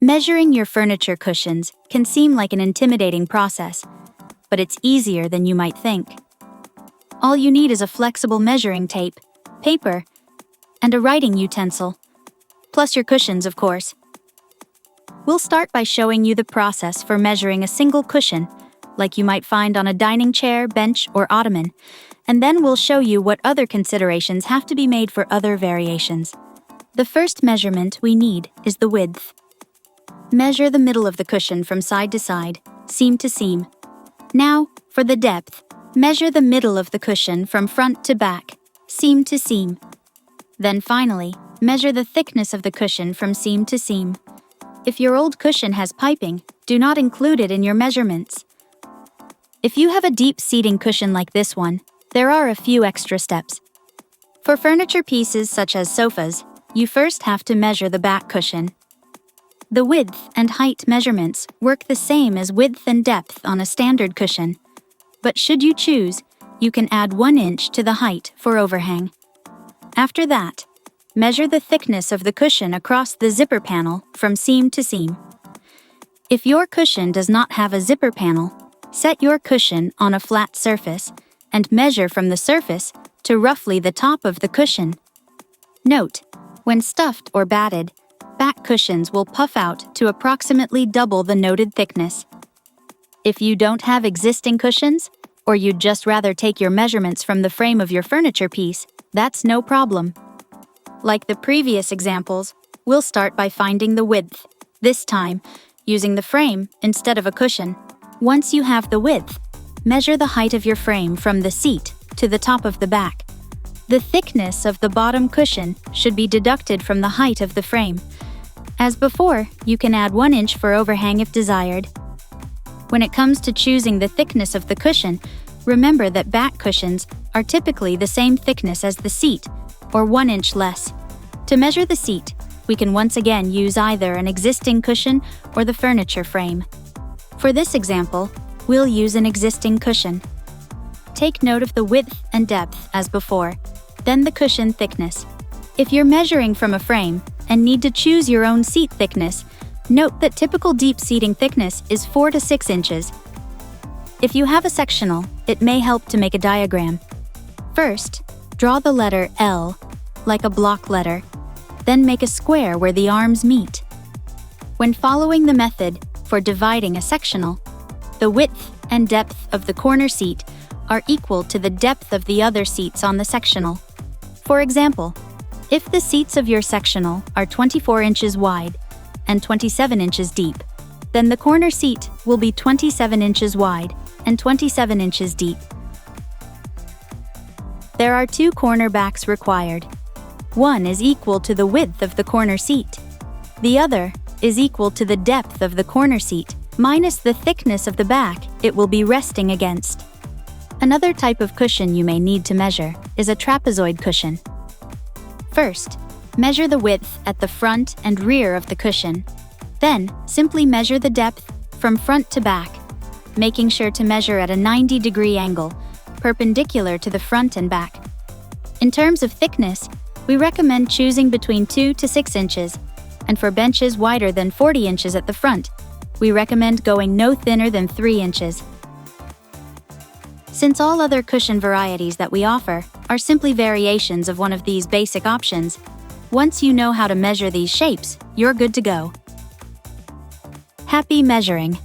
Measuring your furniture cushions can seem like an intimidating process, but it's easier than you might think. All you need is a flexible measuring tape, paper, and a writing utensil, plus your cushions, of course. We'll start by showing you the process for measuring a single cushion, like you might find on a dining chair, bench, or ottoman, and then we'll show you what other considerations have to be made for other variations. The first measurement we need is the width. Measure the middle of the cushion from side to side, seam to seam. Now, for the depth, measure the middle of the cushion from front to back, seam to seam. Then finally, measure the thickness of the cushion from seam to seam. If your old cushion has piping, do not include it in your measurements. If you have a deep seating cushion like this one, there are a few extra steps. For furniture pieces such as sofas, you first have to measure the back cushion. The width and height measurements work the same as width and depth on a standard cushion, but should you choose, you can add 1 inch to the height for overhang. After that, measure the thickness of the cushion across the zipper panel from seam to seam. If your cushion does not have a zipper panel, set your cushion on a flat surface and measure from the surface to roughly the top of the cushion. Note, when stuffed or batted, back cushions will puff out to approximately double the noted thickness. If you don't have existing cushions, or you'd just rather take your measurements from the frame of your furniture piece, that's no problem. Like the previous examples, we'll start by finding the width, this time using the frame instead of a cushion. Once you have the width, measure the height of your frame from the seat to the top of the back. The thickness of the bottom cushion should be deducted from the height of the frame. As before, you can add 1 inch for overhang if desired. When it comes to choosing the thickness of the cushion, remember that back cushions are typically the same thickness as the seat, or 1 inch less. To measure the seat, we can once again use either an existing cushion or the furniture frame. For this example, we'll use an existing cushion. Take note of the width and depth as before, then the cushion thickness. If you're measuring from a frame and need to choose your own seat thickness, note that typical deep seating thickness is 4 to 6 inches. If you have a sectional, it may help to make a diagram. First, draw the letter L, like a block letter, then make a square where the arms meet. When following the method for dividing a sectional, the width and depth of the corner seat are equal to the depth of the other seats on the sectional. For example, if the seats of your sectional are 24 inches wide and 27 inches deep, then the corner seat will be 27 inches wide and 27 inches deep. There are 2 corner backs required. One is equal to the width of the corner seat. The other is equal to the depth of the corner seat, minus the thickness of the back it will be resting against. Another type of cushion you may need to measure is a trapezoid cushion. First, measure the width at the front and rear of the cushion. Then, simply measure the depth from front to back, making sure to measure at a 90-degree angle, perpendicular to the front and back. In terms of thickness, we recommend choosing between 2 to 6 inches, and for benches wider than 40 inches at the front, we recommend going no thinner than 3 inches. Since all other cushion varieties that we offer are simply variations of one of these basic options, once you know how to measure these shapes, you're good to go. Happy measuring!